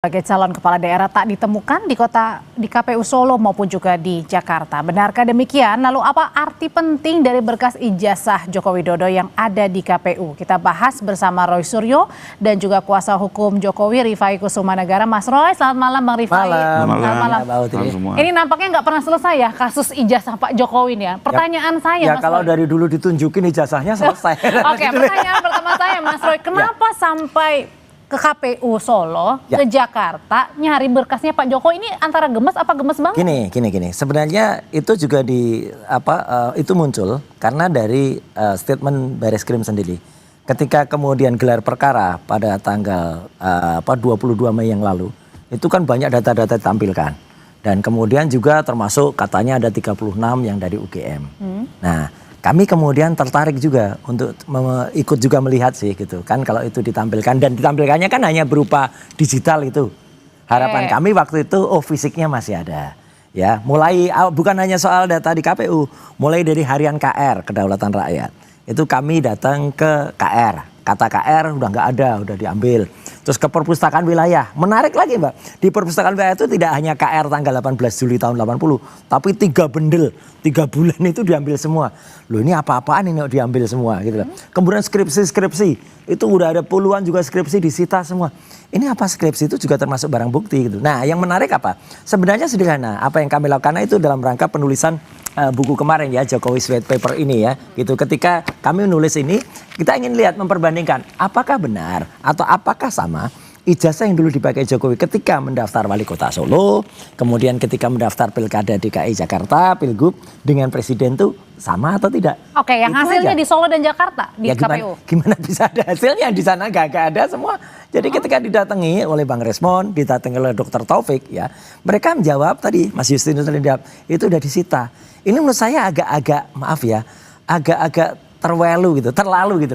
Sebagai calon kepala daerah tak ditemukan di KPU Solo maupun juga di Jakarta. Benarkah demikian? Lalu apa arti penting dari berkas ijazah Joko Widodo yang ada di KPU? Kita bahas bersama Roy Suryo dan juga kuasa hukum Jokowi Rifai Kusumanegara. Mas Roy, selamat malam Bang Rifai. Selamat malam. Ini nampaknya nggak pernah selesai ya kasus ijazah Pak Jokowi nih ya. Pertanyaan saya Mas kalau Roy. dari dulu ditunjukin ijazahnya selesai. Oke, pertanyaan pertama saya Mas Roy, kenapa sampai ke KPU Solo, ke Jakarta, nyari berkasnya Pak Jokowi ini antara gemes apa gemes banget? Gini. Sebenarnya itu juga itu muncul karena dari statement Bareskrim sendiri. Ketika kemudian gelar perkara pada tanggal 22 Mei yang lalu, itu kan banyak data-data ditampilkan. Dan kemudian juga termasuk katanya ada 36 yang dari UGM. Nah, kami kemudian tertarik juga untuk ikut juga melihat sih gitu kan kalau itu ditampilkan, dan ditampilkannya kan hanya berupa digital itu. Harapan kami waktu itu fisiknya masih ada. Ya, mulai bukan hanya soal data di KPU, mulai dari harian KR, Kedaulatan Rakyat. Itu kami datang ke KR. Kata KR udah nggak ada, udah diambil. Terus ke perpustakaan wilayah. Menarik lagi Mbak, di perpustakaan wilayah itu tidak hanya KR tanggal 18 Juli tahun 80, tapi 3 bendel, 3 bulan itu diambil semua. Loh ini apa-apaan ini diambil semua gitu loh. Kemudian skripsi, itu udah ada puluhan juga skripsi disita semua. Ini apa skripsi itu juga termasuk barang bukti gitu. Nah yang menarik apa? Sebenarnya sederhana, apa yang kami lakukan itu dalam rangka penulisan buku kemarin ya, Jokowi White Paper ini ya gitu. Ketika kami menulis ini, kita ingin lihat memperbandingkan apakah benar atau apakah sama ijazah yang dulu dipakai Jokowi ketika mendaftar wali kota Solo, kemudian ketika mendaftar pilkada DKI Jakarta, pilgub dengan presiden tuh sama atau tidak? Oke, yang itu hasilnya aja di Solo dan Jakarta di KPU. Gimana bisa ada hasilnya di sana gak ada semua. Jadi ketika didatangi oleh Bang Resmond, didatangi oleh Dr. Taufik ya, mereka menjawab tadi, Mas Justinus tadi jawab, itu udah disita. Ini menurut saya agak-agak maaf ya, agak-agak terlalu gitu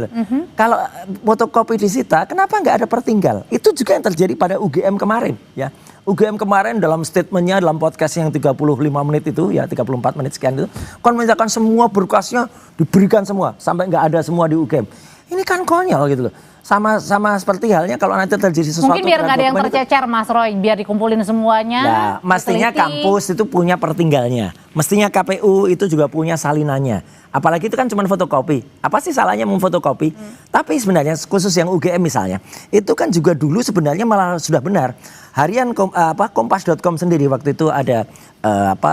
loh. Kalau fotokopi disita, kenapa nggak ada pertinggal? Itu juga yang terjadi pada UGM kemarin ya. UGM kemarin dalam statementnya, dalam podcast yang 35 menit itu ya, 34 menit sekian itu, kan menjelaskan semua berkasnya diberikan semua, sampai nggak ada semua di UGM. Ini kan konyol gitu loh. Sama seperti halnya kalau nanti terjadi sesuatu. Mungkin biar nggak ada yang tercecer Mas Roy, biar dikumpulin semuanya. Nah, mestinya kampus itu punya pertinggalnya. Mestinya KPU itu juga punya salinannya. Apalagi itu kan cuma fotokopi. Apa sih salahnya memfotokopi? Tapi sebenarnya khusus yang UGM misalnya, itu kan juga dulu sebenarnya malah sudah benar. Harian kompas.com sendiri waktu itu ada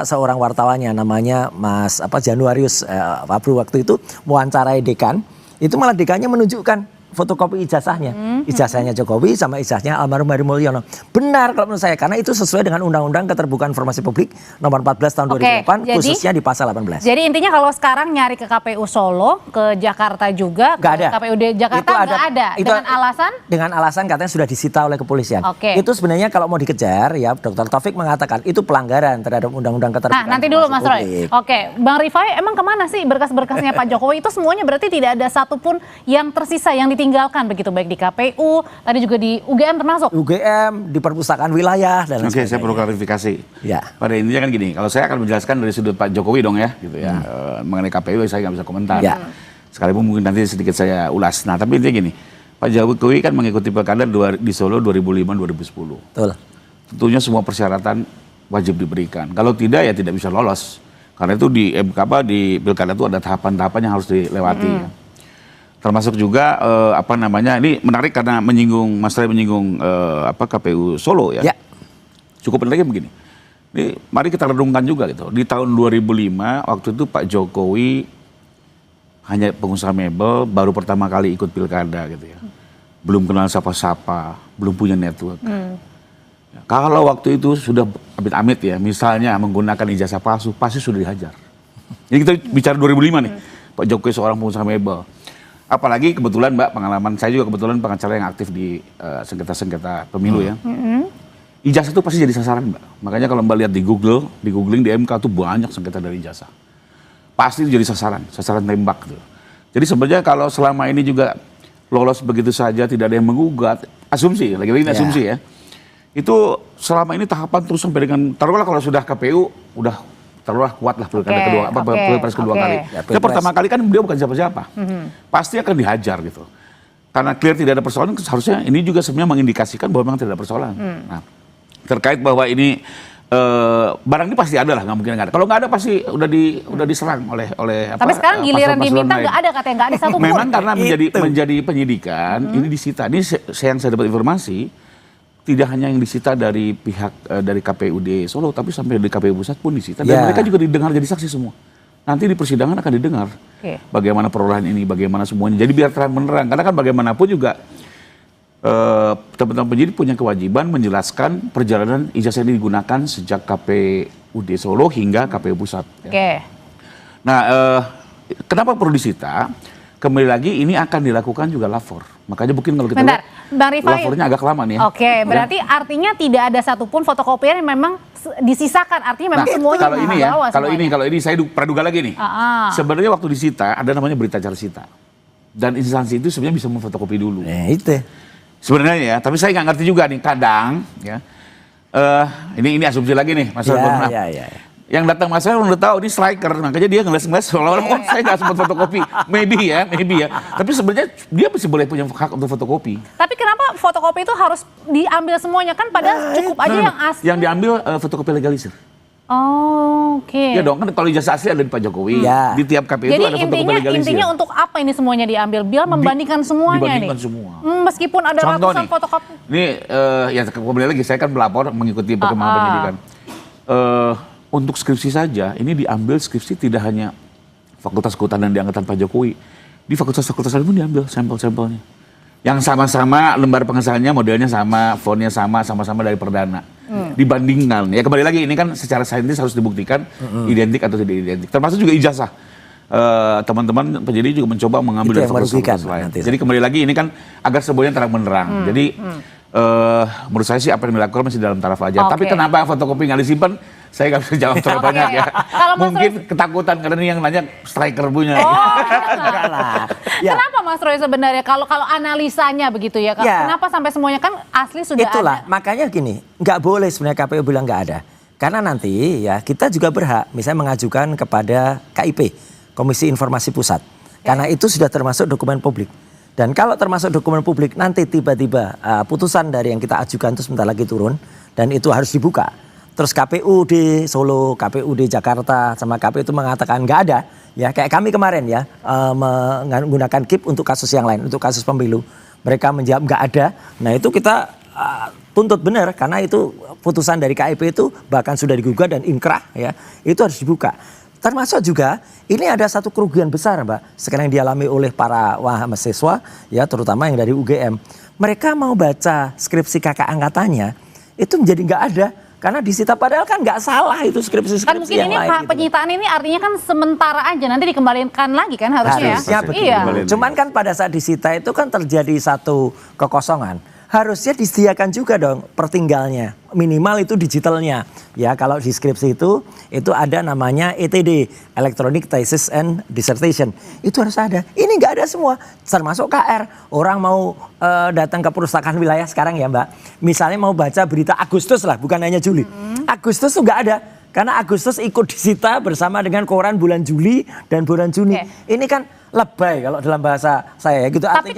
seorang wartawannya namanya Mas Januarius Fabru, waktu itu mewawancarai dekan. Itu malah dekannya menunjukkan fotokopi ijazahnya Jokowi sama ijazahnya almarhum Heri Mulyono. Benar kalau menurut saya, karena itu sesuai dengan Undang-Undang Keterbukaan Informasi Publik nomor 14 tahun 2008, khususnya di pasal 18. Jadi intinya kalau sekarang nyari ke KPU Solo, ke Jakarta juga, ke KPU Jakarta nggak ada. Dengan alasan? Dengan alasan katanya sudah disita oleh kepolisian. Itu sebenarnya kalau mau dikejar ya, Dr. Taufik mengatakan itu pelanggaran terhadap Undang-Undang Keterbukaan Informasi Publik. Nanti dulu Mas Roy. Oke, Bang Rifai, emang kemana sih berkas-berkasnya Pak Jokowi? Itu semuanya berarti tidak ada satupun yang tersisa, yang ditinggalkan begitu, baik di KPU, tadi juga di UGM termasuk? UGM, di perpustakaan wilayah dan Oke, saya perlu klarifikasi. Ya. Pada intinya kan gini, kalau saya akan menjelaskan dari sudut Pak Jokowi dong ya, gitu ya. Mengenai KPU saya nggak bisa komentar. Ya. Sekalipun mungkin nanti sedikit saya ulas. Nah, tapi intinya gini, Pak Jokowi kan mengikuti pilkada di Solo 2005-2010. Betul. Tentunya semua persyaratan wajib diberikan. Kalau tidak ya tidak bisa lolos. Karena itu di di pilkada itu ada tahapan-tahapan yang harus dilewati. Ya. Termasuk juga ini menarik karena Mas Ray menyinggung KPU Solo ya. Cukup penting begini. Ini mari kita renungkan juga gitu. Di tahun 2005 waktu itu Pak Jokowi hanya pengusaha mebel, baru pertama kali ikut pilkada gitu ya. Belum kenal siapa-siapa, belum punya network. Ya, kalau waktu itu sudah amit-amit ya, misalnya menggunakan ijazah palsu, pasti sudah dihajar. Jadi kita bicara 2005 nih. Pak Jokowi seorang pengusaha mebel. Apalagi kebetulan Mbak, pengalaman saya juga kebetulan pengacara yang aktif di sengketa-sengketa pemilu ya. Ijazah itu pasti jadi sasaran Mbak. Makanya kalau Mbak lihat di googling di MK tuh banyak sengketa dari ijazah. Pasti itu jadi sasaran tembak gitu. Jadi sebenarnya kalau selama ini juga lolos begitu saja, tidak ada yang menggugat, asumsi, lagi-lagi asumsi ya. Itu selama ini tahapan terus sampai dengan, taruhlah kalau sudah KPU, udah terlalu kuat lah pilkada pilpres kedua kali. Ya, pertama kali kan beliau bukan siapa-siapa. Pasti akan dihajar gitu. karena clear tidak ada persoalan, seharusnya ini juga sebenarnya mengindikasikan bahwa memang tidak ada persoalan. Nah, terkait bahwa ini barang ini pasti ada lah, nggak mungkin nggak ada. Kalau nggak ada pasti udah diserang oleh Tapi sekarang giliran diminta nggak ada, katanya nggak ada satu pun. Memang karena menjadi penyidikan, ini disita. Ini yang saya dapat informasi, tidak hanya yang disita dari pihak dari KPUD Solo, tapi sampai di KPU Pusat pun disita. Dan mereka juga didengar jadi saksi semua. Nanti di persidangan akan didengar bagaimana perolehan ini, bagaimana semuanya. Jadi biar terang menerang. Karena kan bagaimanapun juga teman-teman penyidik punya kewajiban menjelaskan perjalanan ijazah ini digunakan sejak KPUD Solo hingga KPU Pusat. Nah, kenapa perlu disita? Kembali lagi ini akan dilakukan juga lapor. Makanya mungkin kalau kita lihat lapornya agak lama nih ya. Berarti artinya tidak ada satupun fotokopian yang memang disisakan. Artinya memang semuanya kalau ini saya praduga lagi nih. Sebenarnya waktu disita ada namanya berita acara sita. Dan instansi itu sebenarnya bisa memfotokopi dulu. Itu. Sebenarnya ya, tapi saya nggak ngerti juga nih kadang ya. Ini asumsi lagi nih, Mas Ron. Yang datang Mas Ron udah tahu ini striker, makanya dia ngeles-ngeles seolah-olah saya nggak sempat fotokopi. Maybe ya. Tapi sebenarnya dia masih boleh punya hak untuk fotokopi. Tapi kenapa fotokopi itu harus diambil semuanya, kan padahal cukup aja yang asli. Yang diambil fotokopi legalisir. Oke. Ya dong, kan kalau ijazah asli ada di Pak Jokowi. Di tiap KPU itu ada fotokopi legalisir. Jadi intinya untuk apa ini semuanya diambil? Biar membandingkan semuanya dibandingkan semua. Meskipun ada ratusan fotokopi. Ini ya kembali lagi, saya kan melapor mengikuti perkembangan penyidikan. Untuk skripsi saja, ini diambil skripsi tidak hanya Fakultas Kehutanan di angkatan Pak Jokowi. Di fakultas-fakultas lain pun diambil sampel-sampelnya. Yang sama-sama lembar pengesahannya modelnya sama, fontnya sama-sama dari Perdana. Dibandingkan, ya kembali lagi ini kan secara saintis harus dibuktikan identik atau tidak identik. Termasuk juga ijazah. Teman-teman penyidik juga mencoba mengambil dari fakultas lain. Jadi kembali lagi ini kan agar semuanya terang menerang. Jadi menurut saya sih apa yang dilakukan masih dalam taraf wajar. Tapi kenapa fotokopi nggak disimpan? Saya nggak bisa jawab terlalu banyak ya. Mungkin ketakutan karena ini yang nanya striker punya. Kenapa Mas Roy sebenarnya kalau analisanya begitu ya? Kenapa sampai semuanya kan asli sudah ada? Makanya gini, nggak boleh sebenarnya KPU bilang nggak ada. Karena nanti ya kita juga berhak misalnya mengajukan kepada KIP, Komisi Informasi Pusat. Karena itu sudah termasuk dokumen publik. Dan kalau termasuk dokumen publik nanti tiba-tiba putusan dari yang kita ajukan itu sebentar lagi turun dan itu harus dibuka. Terus KPU di Solo, KPU di Jakarta sama KPU itu mengatakan nggak ada. Ya kayak kami kemarin ya menggunakan KIP untuk kasus yang lain, untuk kasus pemilu. Mereka menjawab nggak ada. Nah itu kita tuntut benar karena itu putusan dari KIP itu bahkan sudah digugat dan inkrah ya. Itu harus dibuka. Termasuk juga ini ada satu kerugian besar Mbak sekarang yang dialami oleh para mahasiswa ya terutama yang dari UGM. Mereka mau baca skripsi kakak angkatannya itu menjadi nggak ada karena disita padahal kan nggak salah itu skripsi kan mungkin yang ini lain. Penyitaan ini artinya kan sementara aja nanti dikembalikan lagi kan harusnya ya. Iya. Cuman kan pada saat disita itu kan terjadi satu kekosongan. Harusnya disediakan juga dong pertinggalnya. Minimal itu digitalnya. Ya kalau di skripsi itu ada namanya ETD, Electronic Thesis and Dissertation. Itu harus ada. Ini nggak ada semua. Termasuk KR. Orang mau datang ke perpustakaan wilayah sekarang ya Mbak. Misalnya mau baca berita Agustus lah, bukan hanya Juli. Agustus tuh nggak ada. Karena Agustus ikut disita bersama dengan koran bulan Juli dan bulan Juni. Ini kan lebay kalau dalam bahasa saya gitu. Tapi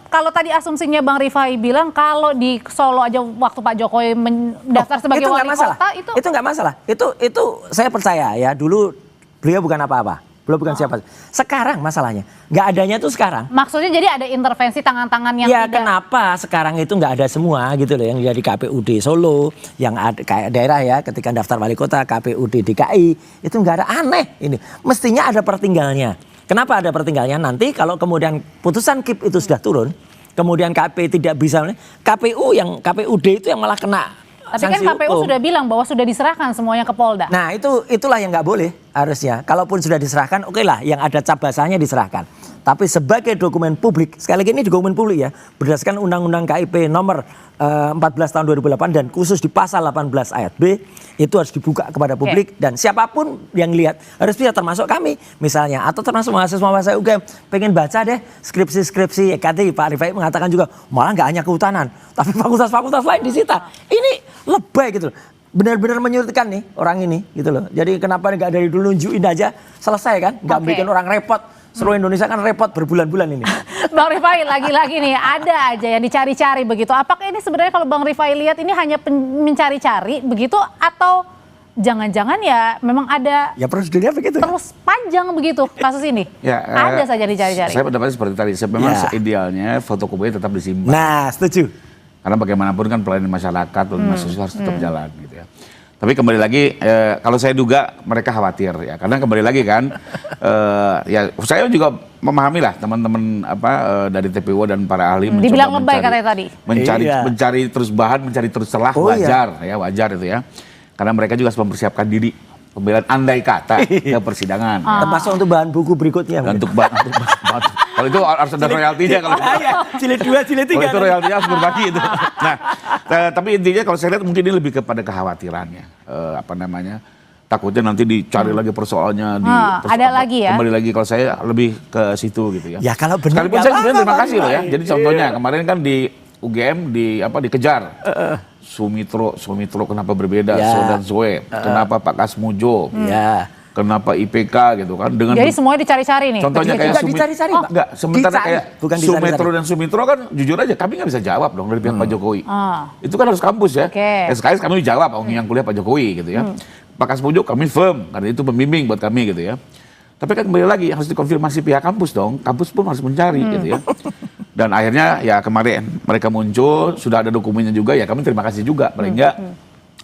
kalau tadi asumsinya Bang Rifai bilang kalau di Solo aja waktu Pak Jokowi mendaftar sebagai wali kota itu nggak masalah. Itu saya percaya ya dulu beliau bukan apa-apa. Beliau bukan siapa. Sekarang masalahnya nggak adanya tuh sekarang. Maksudnya jadi ada intervensi tangan-tangan yang ya, kenapa sekarang itu nggak ada semua gitu loh yang jadi KPUD Solo, yang ada kayak daerah ya ketika daftar wali kota KPUD DKI itu nggak ada, aneh ini. Mestinya ada pertinggalnya. Kenapa ada pertinggalnya? Nanti kalau kemudian putusan KIP itu sudah turun, kemudian KP tidak bisa, KPUD itu yang malah kena. Tapi kan KPU sudah bilang bahwa sudah diserahkan semuanya ke Polda. Nah itulah yang nggak boleh harusnya. Kalaupun sudah diserahkan, oke lah yang ada cap basahnya diserahkan. Tapi sebagai dokumen publik, sekali lagi ini dokumen publik ya, berdasarkan Undang-Undang KIP nomor 14 tahun 2008 dan khusus di pasal 18 ayat B, itu harus dibuka kepada publik dan siapapun yang lihat harus bisa termasuk kami misalnya atau termasuk mahasiswa UGM pengen baca deh skripsi-skripsi tadi Pak Rifai mengatakan juga malah nggak hanya kehutanan tapi fakultas-fakultas lain disita. Ini lebay gitu loh. Benar-benar menyulitkan nih orang ini gitu loh. Jadi kenapa nggak dari dulu nunjukin aja selesai kan? Nggak bikin orang repot Seluruh Indonesia kan repot berbulan-bulan ini. Bang Rifai, lagi-lagi nih ada aja yang dicari-cari begitu. Apakah ini sebenarnya kalau Bang Rifai lihat ini hanya mencari-cari begitu atau jangan-jangan ya memang ada Ya prosedurnya begitu. terus panjang begitu kasus ini? Ya, Ada saja dicari-cari. Saya pendapatnya seperti tadi. Memang Ya. idealnya fotokopinya tetap disimpan. Nah, setuju. Karena bagaimanapun kan pelayanan masyarakat, pelayanan mahasiswa harus tetap jalan gitu ya. Tapi kembali lagi, kalau saya duga mereka khawatir ya, karena kembali lagi kan, ya saya juga memahami lah teman-teman dari TPU dan para ahli Dibilang mencoba lebay katanya tadi. mencari terus bahan, mencari terus celah, wajar itu ya, karena mereka juga harus mempersiapkan diri pembelaan andai kata ke persidangan. Termasuk untuk bahan buku berikutnya. Untuk kalau itu harus ada royaltinya kalau Jilid 2, jilid 3. kalau itu royaltinya harus berbagi itu. Nah, tapi intinya kalau saya lihat mungkin ini lebih kepada kekhawatirannya, takutnya nanti dicari lagi persoalannya. Ada lagi ya? Kembali lagi kalau saya lebih ke situ gitu ya. Ya kalau benar. Sekalipun saya sebenarnya terima kasih loh ya. Jadi contohnya kemarin kan di UGM dikejar. Sumitro kenapa berbeda? Ya. So dan Zoe. Kenapa Pak Kasmujo? Ya. Kenapa IPK gitu kan? Dengan Jadi semuanya dicari-cari nih. contohnya kayak Enggak dicari-cari, Pak. Enggak, sementara Dicari, kayak bukan dicari-cari. Sumetro dan Sumitro kan jujur aja kami nggak bisa jawab dong dari pihak Pak Jokowi. Itu kan harus kampus ya. Oke. SKS kami jawab yang kuliah Pak Jokowi gitu ya. Pak Kasmujo kami firm karena itu pembimbing buat kami gitu ya. Tapi kan kembali lagi harus dikonfirmasi pihak kampus dong. Kampus pun harus mencari gitu ya. Dan akhirnya ya kemarin mereka muncul, sudah ada dokumennya juga ya kami terima kasih juga. Paling enggak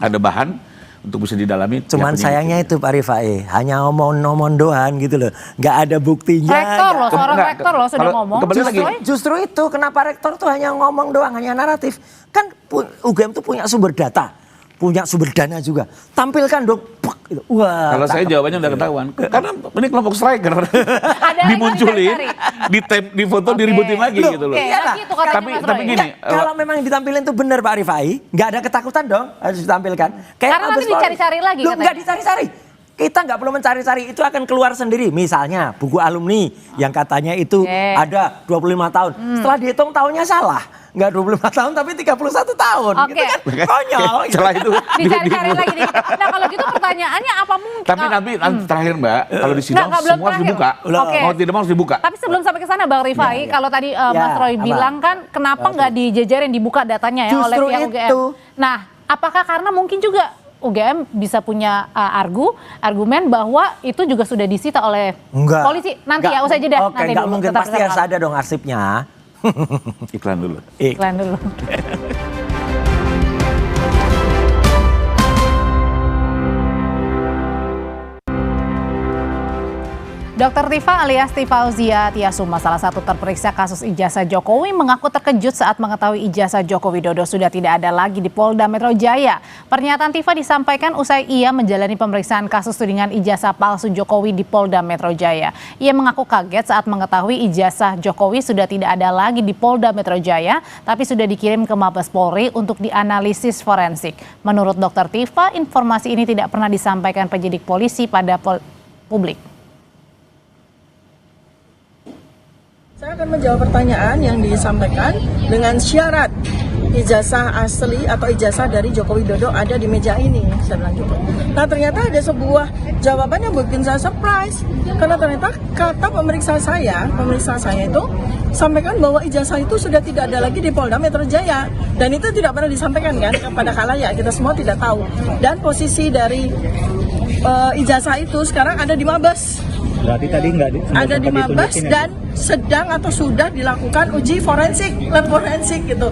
ada bahan untuk bisa didalami. Cuman sayangnya itu Pak Rifai, hanya ngomong-ngomong doang gitu loh. Nggak ada buktinya. Rektor loh, seorang Enggak, rektor loh sudah kalau ngomong. kembali lagi. Justru itu kenapa rektor tuh hanya ngomong doang, hanya naratif. Kan UGM tuh punya sumber data, punya sumber dana juga. Tampilkan dong. Puk, gitu. Wah. Kalau saya jawabannya udah ketahuan. Karena ini kelompok striker. Dimunculin, di foto diributin lagi gitu loh. Oke, nah gitu katanya Tapi Mas Roy. gini, Kalau memang ditampilin itu benar Pak Rifai, nggak ada ketakutan dong harus ditampilkan. Kayak Karena nanti Mabes Polri. dicari-cari lagi Loh, katanya. nggak dicari-cari. Kita nggak perlu mencari-cari, itu akan keluar sendiri. Misalnya buku alumni yang katanya itu ada 25 tahun. Setelah dihitung tahunnya salah. Nggak 25 tahun tapi 31 tahun. Oke. Gitu kan konyol. celah itu Dicari-cari lagi nih. Nah kalau gitu pertanyaannya apa mungkin? Tapi nanti terakhir Mbak, kalau di sidang Nggak, belum semua harus terakhir. dibuka. Oke. Mau tidak mau harus dibuka. Tapi sebelum sampai ke sana Bang Rifai, kalau tadi Mas Roy apa? bilang kan kenapa nggak dijejerin dibuka datanya ya oleh Justru pihak UGM. itu. Nah, apakah karena mungkin juga UGM bisa punya argumen bahwa itu juga sudah disita oleh polisi nanti ya usai jeda. Oke, nanti nggak dulu, mungkin tetap pasti harus bersama. ada dong arsipnya. Iklan dulu. Iklan dulu. Dr. Tifa alias Tifauzia Tiasuma, salah satu terperiksa kasus ijazah Jokowi, mengaku terkejut saat mengetahui ijazah Joko Widodo sudah tidak ada lagi di Polda Metro Jaya. Pernyataan Tifa disampaikan usai ia menjalani pemeriksaan kasus tudingan ijazah palsu Jokowi di Polda Metro Jaya. Ia mengaku kaget saat mengetahui ijazah Jokowi sudah tidak ada lagi di Polda Metro Jaya, tapi sudah dikirim ke Mabes Polri untuk dianalisis forensik. Menurut Dr. Tifa, informasi ini tidak pernah disampaikan penyidik polisi pada publik. Saya akan menjawab pertanyaan yang disampaikan dengan syarat ijazah asli atau ijazah dari Joko Widodo ada di meja ini. Saya bilang gitu. Nah ternyata ada sebuah jawaban yang bikin saya surprise. Karena ternyata kata pemeriksa saya itu sampaikan bahwa ijazah itu sudah tidak ada lagi di Polda Metro Jaya. Dan itu tidak pernah disampaikan kan kepada khalayak, kita semua tidak tahu. Dan posisi dari ijazah itu sekarang ada di Mabes. Berarti tadi ada di Mabes dan sedang atau sudah dilakukan uji forensik, lab forensik gitu.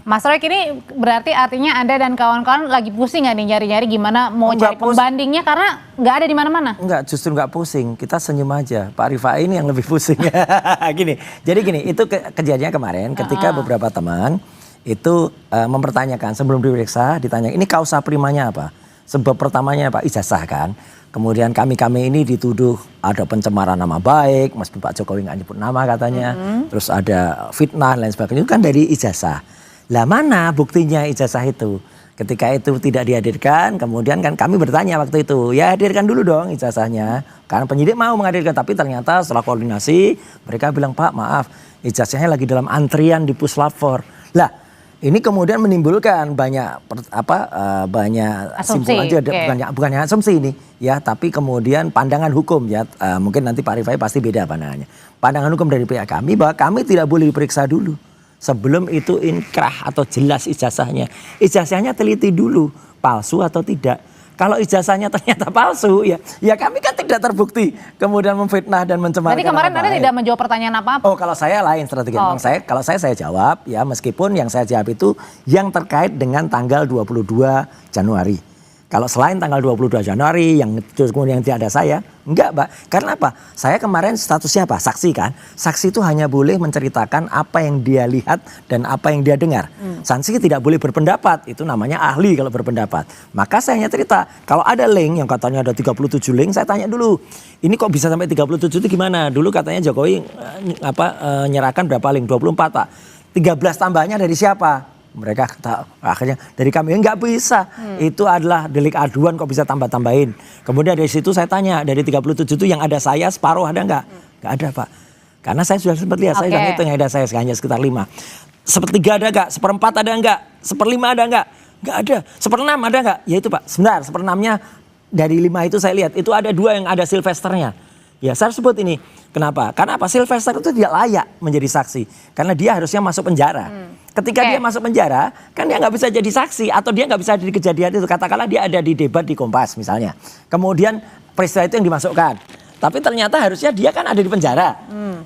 Mas Roy, ini berarti artinya Anda dan kawan-kawan lagi pusing nggak nih nyari-nyari gimana mau cari pembandingnya karena nggak ada di mana-mana? Enggak, justru nggak pusing. Kita senyum aja. Pak Rifai ini yang lebih pusing. Jadi gini, itu kejadiannya kemarin ketika beberapa teman itu mempertanyakan sebelum diperiksa, ditanya ini kausa primanya apa? Sebab pertamanya Pak ijazah kan. Kemudian kami ini dituduh ada pencemaran nama baik, meskipun Pak Jokowi nggak nyebut nama katanya. Terus ada fitnah dan lain sebagainya, itu kan dari ijazah. Lah mana buktinya ijazah itu? Ketika itu tidak dihadirkan, kemudian kan kami bertanya waktu itu, ya hadirkan dulu dong ijazahnya. Karena penyidik mau menghadirkan, tapi ternyata setelah koordinasi mereka bilang, Pak maaf ijazahnya lagi dalam antrian di Puslap 4. Lah ini kemudian menimbulkan banyak banyak Asumsi, simpul aja, oke. bukannya asumsi ini ya, tapi kemudian pandangan hukum ya, mungkin nanti Pak Rifai pasti beda pandangannya. Pandangan hukum dari pihak kami bahwa kami tidak boleh diperiksa dulu sebelum itu inkrah atau jelas ijazahnya. Ijazahnya teliti dulu palsu atau tidak. Kalau ijazahnya ternyata palsu ya kami kan tidak terbukti kemudian memfitnah dan mencemarkan. Berarti kemarin Anda tidak menjawab pertanyaan apa-apa? Oh, kalau saya lain strategi. Oh, Memang kalau saya jawab ya, meskipun yang saya jawab itu yang terkait dengan tanggal 22 Januari. Kalau selain tanggal 22 Januari yang kemudian tidak ada saya, enggak, Mbak. Karena apa? Saya kemarin statusnya apa? Saksi kan. Saksi itu hanya boleh menceritakan apa yang dia lihat dan apa yang dia dengar. Saksi tidak boleh berpendapat, itu namanya ahli kalau berpendapat. Maka saya hanya cerita, kalau ada link yang katanya ada 37 link, saya tanya dulu. Ini kok bisa sampai 37 itu gimana? Dulu katanya Jokowi nyerahkan berapa link? 24, Pak. 13 tambahnya dari siapa? Mereka akhirnya dari kami nggak bisa. Itu adalah delik aduan kok bisa tambah-tambahin. Kemudian dari situ saya tanya, dari 37 itu yang ada saya separuh ada nggak? Nggak ada, Pak. Karena saya sudah sempat lihat, saya sudah ngitung yang ada saya hanya sekitar 5. Sepertiga ada nggak? Seperempat ada nggak? Seperlima ada nggak? Nggak ada. Seperenam ada nggak? Ya itu, Pak. Sebentar, seperenamnya dari 5 itu saya lihat. Itu ada 2 yang ada Sylvesternya. Ya saya sebut ini. Kenapa? Karena apa? Sylvester itu tidak layak menjadi saksi. Karena dia harusnya masuk penjara. Ketika dia masuk penjara, kan dia nggak bisa jadi saksi. Atau dia nggak bisa di kejadian itu. Katakanlah dia ada di debat di Kompas misalnya. Kemudian peristiwa itu yang dimasukkan. Tapi ternyata harusnya dia kan ada di penjara.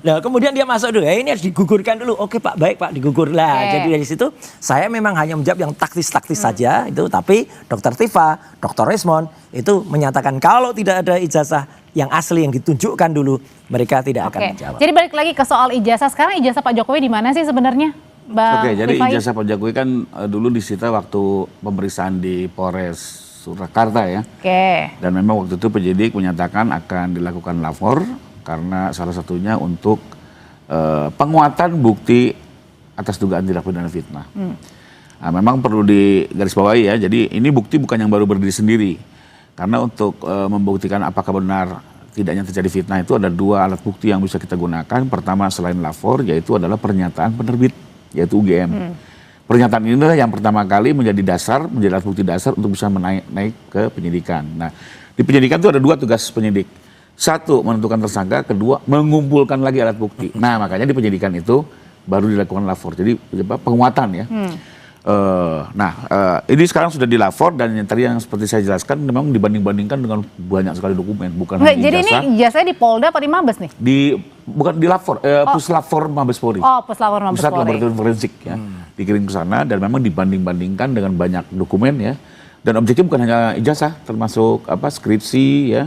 Nah, kemudian dia masuk dulu. Ini harus digugurkan dulu. Oke Pak, baik Pak, digugur lah. Jadi dari situ saya memang hanya menjawab yang taktis-taktis saja itu. Tapi Dr. Tifa, Dr. Resmond itu menyatakan kalau tidak ada ijazah yang asli yang ditunjukkan dulu, mereka tidak akan menjawab. Jadi balik lagi ke soal ijazah. Sekarang ijazah Pak Jokowi di mana sih sebenarnya, Mbak Oke, jadi Rifai? ijazah Pak Jokowi kan dulu disita waktu pemeriksaan di Polres Surakarta ya. Oke. Dan memang waktu itu penyidik menyatakan akan dilakukan lapor karena salah satunya untuk penguatan bukti atas dugaan tindak pidana fitnah. Nah, memang perlu digarisbawahi ya. Jadi ini bukti bukan yang baru berdiri sendiri. Karena untuk membuktikan apakah benar tidaknya terjadi fitnah itu ada 2 alat bukti yang bisa kita gunakan. Pertama selain lapor yaitu adalah pernyataan penerbit yaitu UGM. Pernyataan ini adalah yang pertama kali menjadi dasar, menjadi alat bukti dasar untuk bisa naik ke penyidikan. Nah, di penyidikan itu ada 2 tugas penyidik. 1, menentukan tersangka, 2, mengumpulkan lagi alat bukti. Nah, makanya di penyidikan itu baru dilakukan lapor. Jadi penguatan ya. Ini sekarang sudah dilapor dan yang tadi yang seperti saya jelaskan memang dibanding-bandingkan dengan banyak sekali dokumen, bukan hanya Jadi ijazah. ini ijazahnya di Polda apa di Mabes nih? Bukan di lapor, Puslapor Mabes Polri. Oh, Puslapor Mabes Pusat Polri. Laboratorium Forensik ya. Dikirim ke sana dan memang dibanding-bandingkan dengan banyak dokumen ya. Dan objeknya bukan hanya ijazah, termasuk skripsi ya.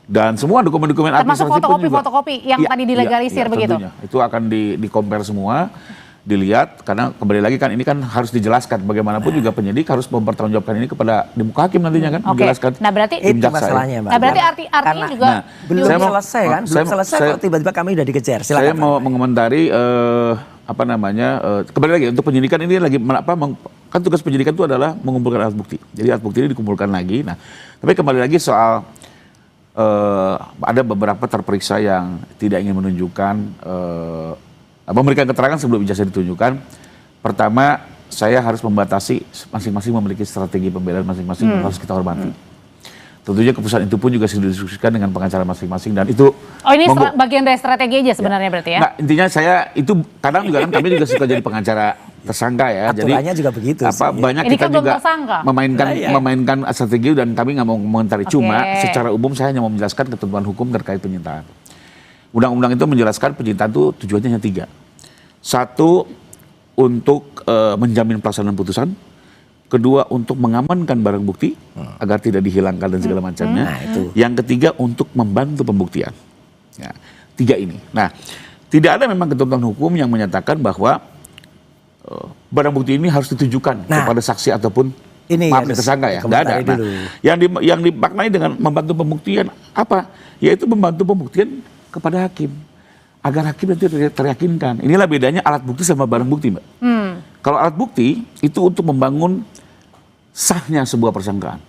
Dan semua dokumen-dokumen Termasuk administrasi pun juga. fotokopi yang tadi dilegalisir begitu? Tentunya. Itu akan di-compare semua, dilihat, karena kembali lagi kan ini kan harus dijelaskan. Bagaimanapun juga penyidik harus mempertanggungjawabkan ini kepada di muka hakim nantinya kan. Menjelaskan. Nah berarti tim Itu jaksa ya. masalahnya, Mbak. Nah berarti artinya juga Belum Saya mau- selesai kan? Belum saya- selesai saya- kok tiba-tiba kami udah dikejar. Saya Silakan. mau mengomentari kembali lagi untuk penyidikan ini lagi kan tugas penyidikan itu adalah mengumpulkan alat bukti. Jadi alat bukti ini dikumpulkan lagi. Nah, tapi kembali lagi soal ada beberapa terperiksa yang tidak ingin menunjukkan memberikan keterangan sebelum ijazah ditunjukkan. Pertama, saya harus membatasi masing-masing memiliki strategi pembelaan masing-masing yang harus kita hormati. Tentunya keputusan itu pun juga sudah didiskusikan dengan pengacara masing-masing dan itu ini bagian dari strategi aja sebenarnya berarti ya? Nah, intinya saya itu kadang juga kan kami juga suka jadi pengacara tersangka ya. Aturannya juga begitu sih. Banyak Ini kita kan belum juga tersangka. memainkan strategi dan kami nggak mau mengomentari. Cuma Oke. secara umum saya hanya mau menjelaskan ketentuan hukum terkait penyitaan. Undang-undang itu menjelaskan penyitaan itu tujuannya hanya 3. 1, untuk menjamin pelaksanaan putusan. 2, untuk mengamankan barang bukti agar tidak dihilangkan dan segala macamnya. Nah, itu. Yang 3, untuk membantu pembuktian. Ya, 3 ini. Nah, tidak ada memang ketentuan hukum yang menyatakan bahwa barang bukti ini harus ditujukan kepada saksi ataupun ini harus tersangka ya. Nggak ada. komentari Nah, dulu. yang dimaknai dengan membantu pembuktian apa? Yaitu membantu pembuktian kepada hakim agar hakim nanti teryakinkan. Inilah bedanya alat bukti sama barang bukti, Mbak. Kalau alat bukti itu untuk membangun sahnya sebuah persangkaan.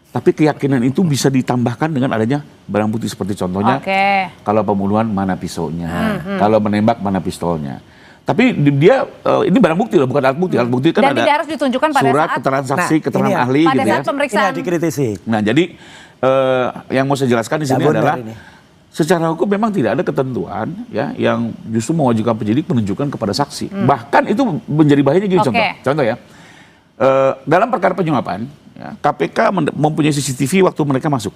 Tapi keyakinan itu bisa ditambahkan dengan adanya barang bukti seperti contohnya kalau pembunuhan mana pisaunya, kalau menembak mana pistolnya. Tapi dia ini barang bukti loh, bukan alat bukti. Alat bukti kan dan ada tidak harus ditunjukkan pada surat, saat keterangan saksi, keterangan ini ya, ahli pada gitu ya. saat pemeriksaan. Ini yang dikritisi. Nah, jadi yang mau saya jelaskan di sini Nggak benar adalah ini. secara hukum memang tidak ada ketentuan ya yang justru mewajibkan penyidik menunjukkan kepada saksi. Bahkan itu menjadi bahayanya gini Oke. contoh ya. Dalam perkara penyuapan, ya, KPK mempunyai CCTV waktu mereka masuk.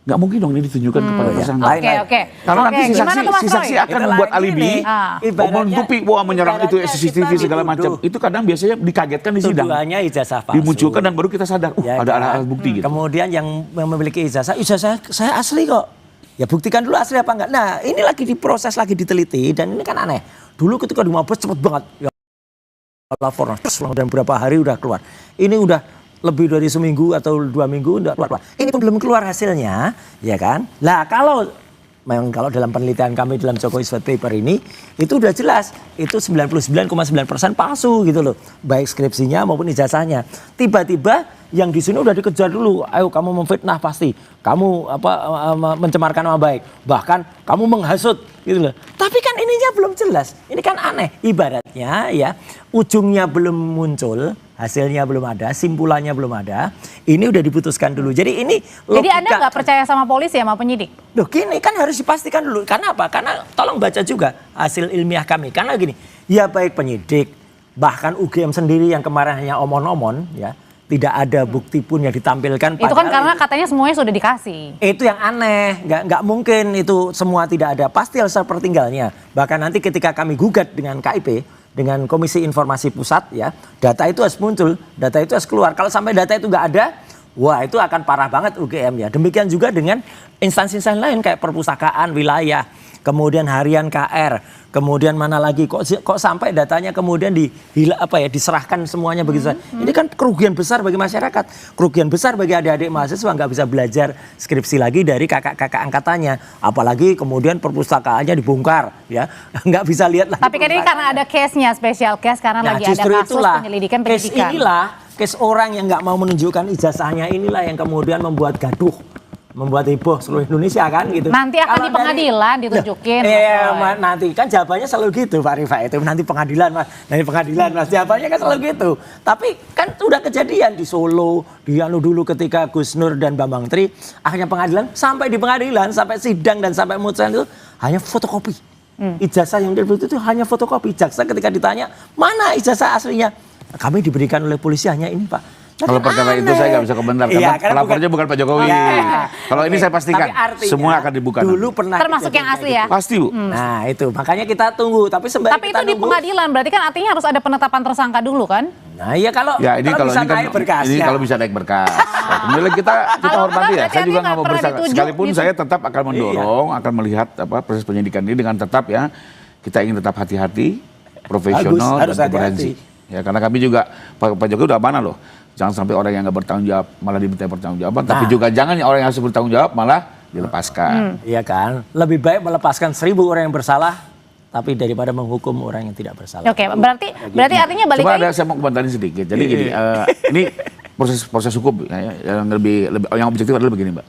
Nggak mungkin dong ini ditunjukkan kepada tersangka. Oke. Karena nanti si Gimana tuh, Mas saksi Roy? akan Itulah membuat ini alibi, nih. Ibaratnya- menutupi wah menyerang itu ibaratnya CCTV kita segala macam. dituduh. Itu kadang biasanya dikagetkan di sidang. Tuduhannya ijazah palsu. Dimunculkan dan baru kita sadar, Ya ada kan? alat bukti gitu. Kemudian yang memiliki ijazah saya asli kok. Ya buktikan dulu asli apa enggak. Nah ini lagi diproses, lagi diteliti dan ini kan aneh. Dulu ketika di Mabes cepet banget. Ya laporan, terus dan berapa hari udah keluar. Ini udah lebih dari seminggu atau 2 minggu udah keluar. Ini pun belum keluar hasilnya, ya kan? Lah kalau memang kalau dalam penelitian kami dalam Jokowi White Paper ini itu udah jelas itu 99,9% palsu gitu loh, baik skripsinya maupun ijazahnya. Tiba-tiba yang di sini udah dikejar dulu, ayo kamu memfitnah pasti, kamu mencemarkan nama baik, bahkan kamu menghasut gitu loh. Tapi kan ininya belum jelas, ini kan aneh. Ibaratnya ya ujungnya belum muncul, hasilnya belum ada, simpulannya belum ada, ini udah diputuskan dulu. Jadi ini Jadi Anda nggak percaya sama polisi sama penyidik? Loh gini kan harus dipastikan dulu. Karena apa? Karena tolong baca juga hasil ilmiah kami. Karena gini, ya baik penyidik, bahkan UGM sendiri yang kemarin hanya omon-omon ya, tidak ada bukti pun yang ditampilkan. Itu kan padahal karena katanya semuanya sudah dikasih. itu yang aneh, nggak mungkin itu semua tidak ada. Pasti harus sepertinggalnya. Bahkan nanti ketika kami gugat dengan KIP, dengan Komisi Informasi Pusat ya, data itu harus muncul, data itu harus keluar. Kalau sampai data itu nggak ada, wah itu akan parah banget UGM ya. Demikian juga dengan instansi-instansi lain kayak perpustakaan wilayah, kemudian harian KR, kemudian mana lagi kok sampai datanya kemudian diserahkan semuanya begitu saja. Ini kan kerugian besar bagi masyarakat, kerugian besar bagi adik-adik mahasiswa nggak bisa belajar skripsi lagi dari kakak-kakak angkatannya, apalagi kemudian perpustakaannya dibongkar ya, nggak bisa lihat lagi. Tapi kan ini karena ada case-nya, special case karena lagi ada justru kasus penyelidikan case penyidikan. inilah, case orang yang nggak mau menunjukkan ijazahnya inilah yang kemudian membuat gaduh, membuat heboh seluruh Indonesia kan gitu. Nanti akan Kalau di pengadilan ditunjukin. Nanti kan jawabannya selalu gitu Pak Rifa itu, nanti pengadilan mas, jawabannya kan selalu gitu. Tapi kan sudah kejadian di Solo, di dulu ketika Gus Nur dan Bambang Tri, akhirnya pengadilan, sampai di pengadilan, sampai sidang dan sampai putusan itu hanya fotokopi. Ijazah yang terbukti itu hanya fotokopi. Jaksa ketika ditanya, mana ijazah aslinya? Kami diberikan oleh polisi hanya ini Pak. Kalau perkara itu saya nggak bisa komentar Iya, karena pelapornya bukan Pak Jokowi. Ya. Kalau ini saya pastikan Tapi artinya, semua akan dibuka. Dulu pernah Termasuk yang asli ya? Pasti Bu. Nah itu makanya kita tunggu. Tapi sembari Tapi kita itu di nunggu, pengadilan, berarti kan artinya harus ada penetapan tersangka dulu kan? Nah iya kalau Ya ini kalau bisa ini kan naik berkasnya. ini kalau bisa naik berkas. Ya, kemudian kita Kalau hormati enggak, ya. berarti Saya juga nanti nggak mau nggak pernah bersalah. ditunjuk Sekalipun gitu. saya tetap akan mendorong, akan melihat proses penyidikan ini dengan tetap ya kita ingin tetap hati-hati, profesional Harus dan hati-hati. komprehensif. Ya karena kami juga Pak Jokowi udah mana loh. Jangan sampai orang yang nggak bertanggung jawab malah diminta pertanggungjawaban, tapi juga jangan orang yang harus bertanggung jawab malah dilepaskan. Iya kan. Lebih baik melepaskan 1000 orang yang bersalah, tapi daripada menghukum orang yang tidak bersalah. Oke, berarti artinya balik Cuma lagi. saya mau komentarin sedikit. Jadi gini, ini proses hukum ya, yang lebih yang objektif adalah begini, Mbak.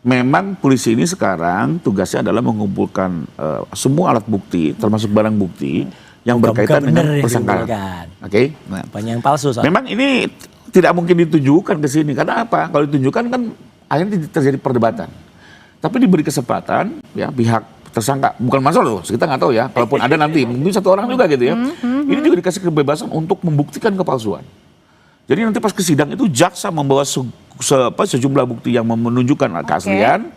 Memang polisi ini sekarang tugasnya adalah mengumpulkan semua alat bukti, termasuk barang bukti yang berkaitan dengan persangkaan. Oke. Nah, Banyak yang palsu soalnya. memang ini tidak mungkin ditujukan ke sini karena apa? Kalau ditunjukkan kan akhirnya terjadi perdebatan. Tapi diberi kesempatan ya pihak tersangka, bukan masalah loh, kita nggak tahu ya. Kalaupun ada nanti mungkin satu orang juga gitu ya. Ini juga dikasih kebebasan untuk membuktikan kepalsuan. Jadi nanti pas ke sidang itu jaksa membawa sejumlah bukti yang menunjukkan keaslian.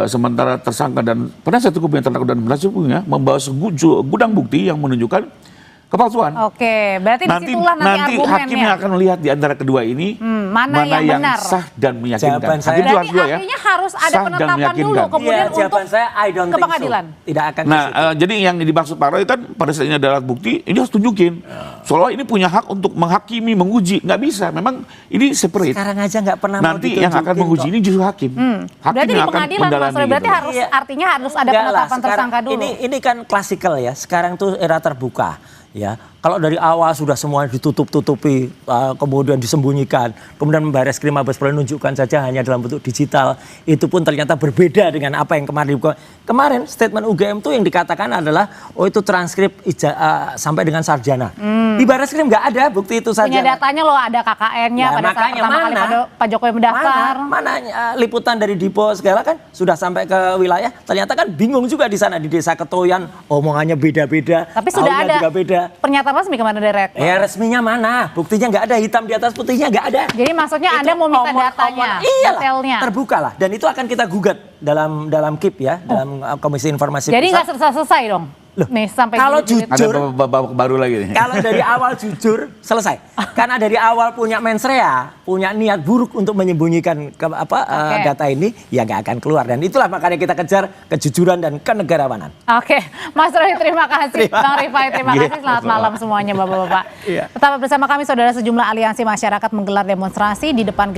Sementara tersangka dan penasihat hukum yang terdakwa dan penasihat hukumnya membawa gudang bukti yang menunjukkan kepalsuan. Oke, berarti disitulah nanti argumennya. Hakim yang akan melihat di antara kedua ini mana yang benar. sah dan meyakinkan. Jawaban saya- Hakim itu harus Berarti dua ya. artinya harus ada Sah dan penetapan dulu, meyakinkan. kemudian Iya, jawaban untuk saya I don't ke think pengadilan. so. Tidak akan Nah, ke situ. jadi yang dimaksud Pak Roy kan pada saat ini ada alat bukti, ini harus tunjukin. Soalnya ini punya hak untuk menghakimi, menguji. Nggak bisa, memang ini separate. Sekarang aja nggak pernah mau Nanti yang akan ditunjukin menguji kok. ini justru hakim. Hakim Berarti di yang akan pengadilan Mas mendalami Roy, berarti gitu. harus Iya. harus ada Enggak lah, penetapan sekarang tersangka dulu. Ini kan klasikal ya. Sekarang tuh era terbuka ya. Kalau dari awal sudah semua ditutup-tutupi, kemudian disembunyikan, kemudian Bareskrim Mabes Polri menunjukkan saja hanya dalam bentuk digital, itu pun ternyata berbeda dengan apa yang kemarin dibuka. Kemarin statement UGM itu yang dikatakan adalah, oh itu transkrip sampai dengan sarjana. Di Bareskrim nggak ada bukti itu saja. Punya datanya loh, ada KKN-nya pada saat pertama kali Pak Jokowi mendaftar. Mana liputan dari Dipo segala kan sudah sampai ke wilayah, ternyata kan bingung juga di sana di Desa Ketoyan, omongannya beda-beda. Tapi sudah ada juga beda. Pernyataan resmi kemana dari rektor? Ya resminya mana? Buktinya nggak ada, hitam di atas putihnya nggak ada. Jadi maksudnya Anda mau minta datanya, detailnya. Terbuka lah, dan itu akan kita gugat dalam KIP ya, dalam Komisi Informasi Jadi Pusat. nggak selesai dong? Loh, nih sampai kalau jilid-jilid. Ada jujur, babak baru lagi nih. kalau dari awal jujur selesai. Karena dari awal punya mensrea, punya niat buruk untuk menyembunyikan data ini, ya nggak akan keluar. Dan itulah makanya kita kejar kejujuran dan kenegarawanan. Oke, Mas Roy terima kasih, Bang Rifai terima kasih. Selamat malam semuanya Bapak-bapak. Tetap bersama kami saudara, sejumlah aliansi masyarakat menggelar demonstrasi di depan gedung